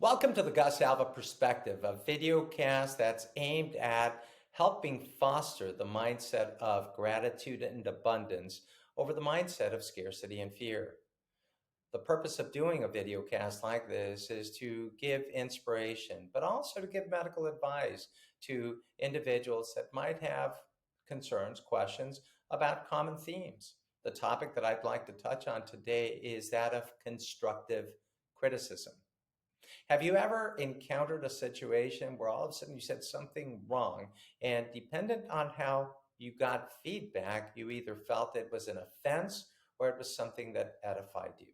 Welcome to the Gus Alva Perspective, a videocast that's aimed at helping foster the mindset of gratitude and abundance over the mindset of scarcity and fear. The purpose of doing a videocast like this is to give inspiration, but also to give medical advice to individuals that might have concerns, questions about common themes. The topic that I'd like to touch on today is that of constructive criticism. Have you ever encountered a situation where all of a sudden you said something wrong, and dependent on how you got feedback, you either felt it was an offense or it was something that edified you?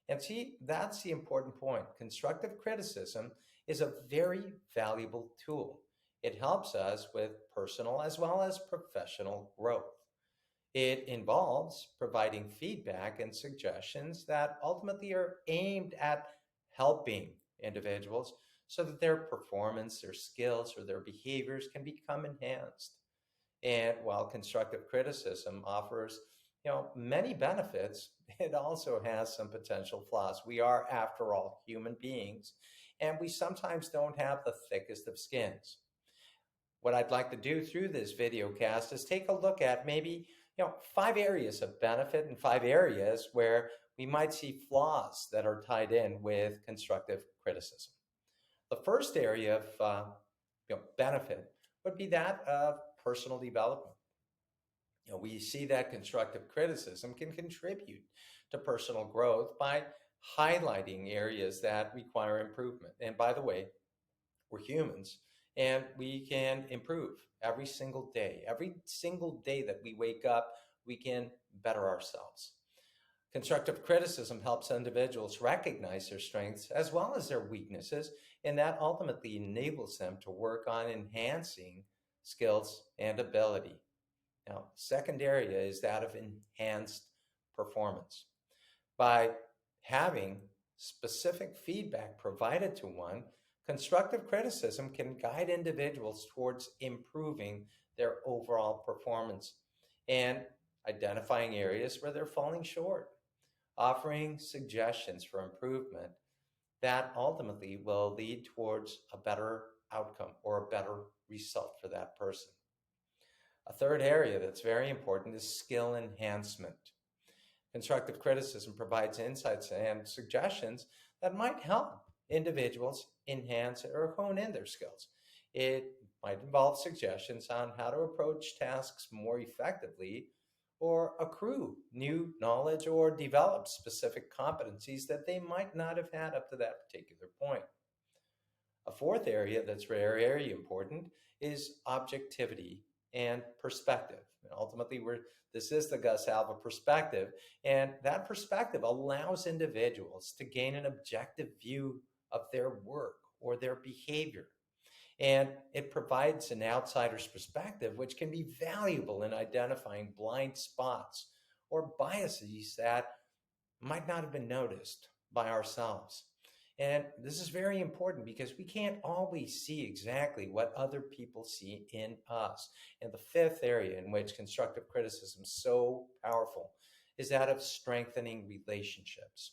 And see, that's the important point. Constructive criticism is a very valuable tool. It helps us with personal as well as professional growth. It involves providing feedback and suggestions that ultimately are aimed at helping individuals so that their performance, their skills, or their behaviors can become enhanced. And while constructive criticism offers, many benefits, it also has some potential flaws. We are, after all, human beings, and we sometimes don't have the thickest of skins. What I'd like to do through this video cast is take a look at maybe 5 areas of benefit and 5 areas where we might see flaws that are tied in with constructive criticism. The first area of benefit would be that of personal development. We see that constructive criticism can contribute to personal growth by highlighting areas that require improvement. And by the way, we're humans and we can improve every single day. Every single day that we wake up, we can better ourselves. Constructive criticism helps individuals recognize their strengths as well as their weaknesses, and that ultimately enables them to work on enhancing skills and ability. Now, second area is that of enhanced performance. By having specific feedback provided to one, constructive criticism can guide individuals towards improving their overall performance and identifying areas where they're falling short, offering suggestions for improvement that ultimately will lead towards a better outcome or a better result for that person. A third area that's very important is skill enhancement. Constructive criticism provides insights and suggestions that might help individuals enhance or hone in their skills. It might involve suggestions on how to approach tasks more effectively, or accrue new knowledge, or develop specific competencies that they might not have had up to that particular point. A fourth area that's very, very important is objectivity and perspective. And ultimately, this is the Gus Alva perspective, and that perspective allows individuals to gain an objective view of their work or their behavior. And it provides an outsider's perspective, which can be valuable in identifying blind spots or biases that might not have been noticed by ourselves. And this is very important because we can't always see exactly what other people see in us. And the fifth area in which constructive criticism is so powerful is that of strengthening relationships.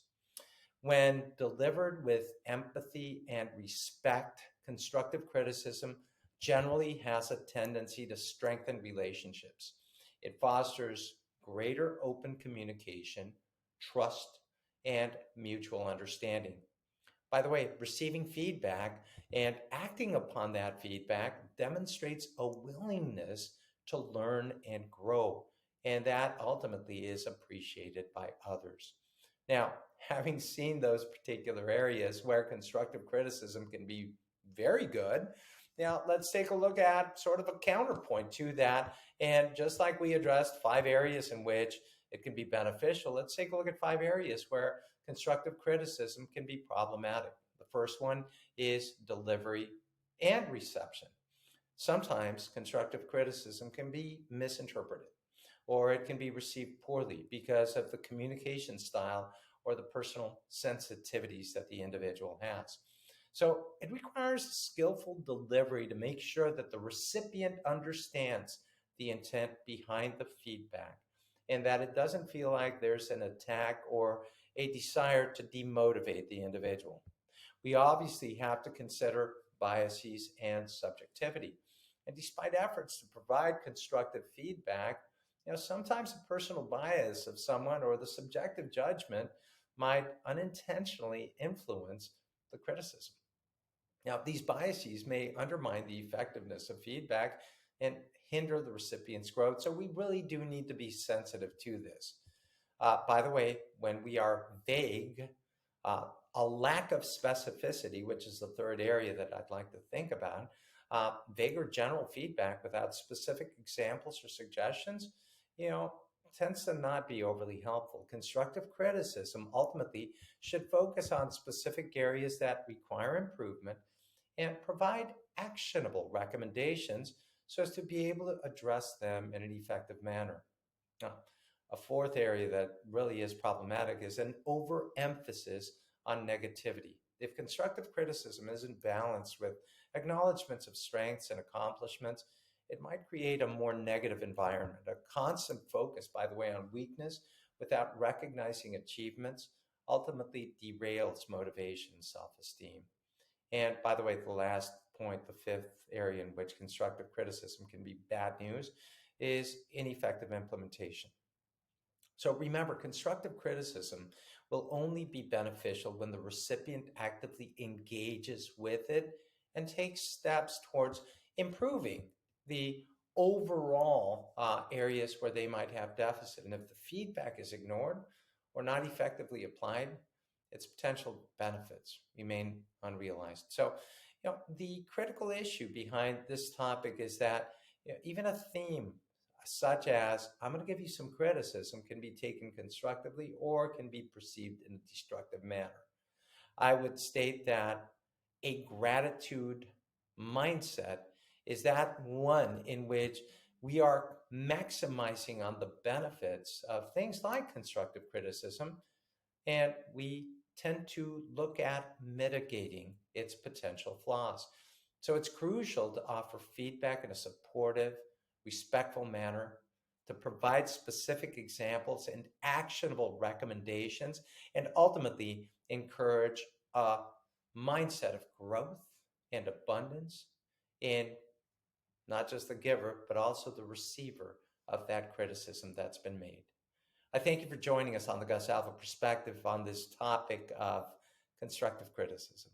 When delivered with empathy and respect, constructive criticism generally has a tendency to strengthen relationships. It fosters greater open communication, trust, and mutual understanding. By the way, receiving feedback and acting upon that feedback demonstrates a willingness to learn and grow, and that ultimately is appreciated by others. Now, having seen those particular areas where constructive criticism can be very good, now let's take a look at sort of a counterpoint to that. And just like we addressed 5 areas in which it can be beneficial, let's take a look at 5 areas where constructive criticism can be problematic. The first one is delivery and reception. Sometimes constructive criticism can be misinterpreted, or it can be received poorly because of the communication style or the personal sensitivities that the individual has. So it requires skillful delivery to make sure that the recipient understands the intent behind the feedback, and that it doesn't feel like there's an attack or a desire to demotivate the individual. We obviously have to consider biases and subjectivity. And despite efforts to provide constructive feedback, sometimes the personal bias of someone or the subjective judgment might unintentionally influence the criticism. Now, these biases may undermine the effectiveness of feedback and hinder the recipient's growth. So, we really do need to be sensitive to this. By the way, when we are vague, uh, a lack of specificity, which is the third area that I'd like to think about, vague or general feedback without specific examples or suggestions, you know, tends to not be overly helpful. Constructive criticism ultimately should focus on specific areas that require improvement and provide actionable recommendations so as to be able to address them in an effective manner. Now, a fourth area that really is problematic is an overemphasis on negativity. If constructive criticism isn't balanced with acknowledgments of strengths and accomplishments, it might create a more negative environment. A constant focus, by the way, on weakness without recognizing achievements ultimately derails motivation and self esteem. And by the way, the last point, the fifth area in which constructive criticism can be bad news, is ineffective implementation. So remember, constructive criticism will only be beneficial when the recipient actively engages with it and takes steps towards improving the overall areas where they might have deficit. And if the feedback is ignored or not effectively applied, its potential benefits remain unrealized. So, the critical issue behind this topic is that even a theme such as I'm going to give you some criticism can be taken constructively or can be perceived in a destructive manner. I would state that a gratitude mindset is that one in which we are maximizing on the benefits of things like constructive criticism, and we tend to look at mitigating its potential flaws. So it's crucial to offer feedback in a supportive, respectful manner, to provide specific examples and actionable recommendations, and ultimately encourage a mindset of growth and abundance in not just the giver, but also the receiver of that criticism that's been made. I thank you for joining us on the Gus Alpha Perspective on this topic of constructive criticism.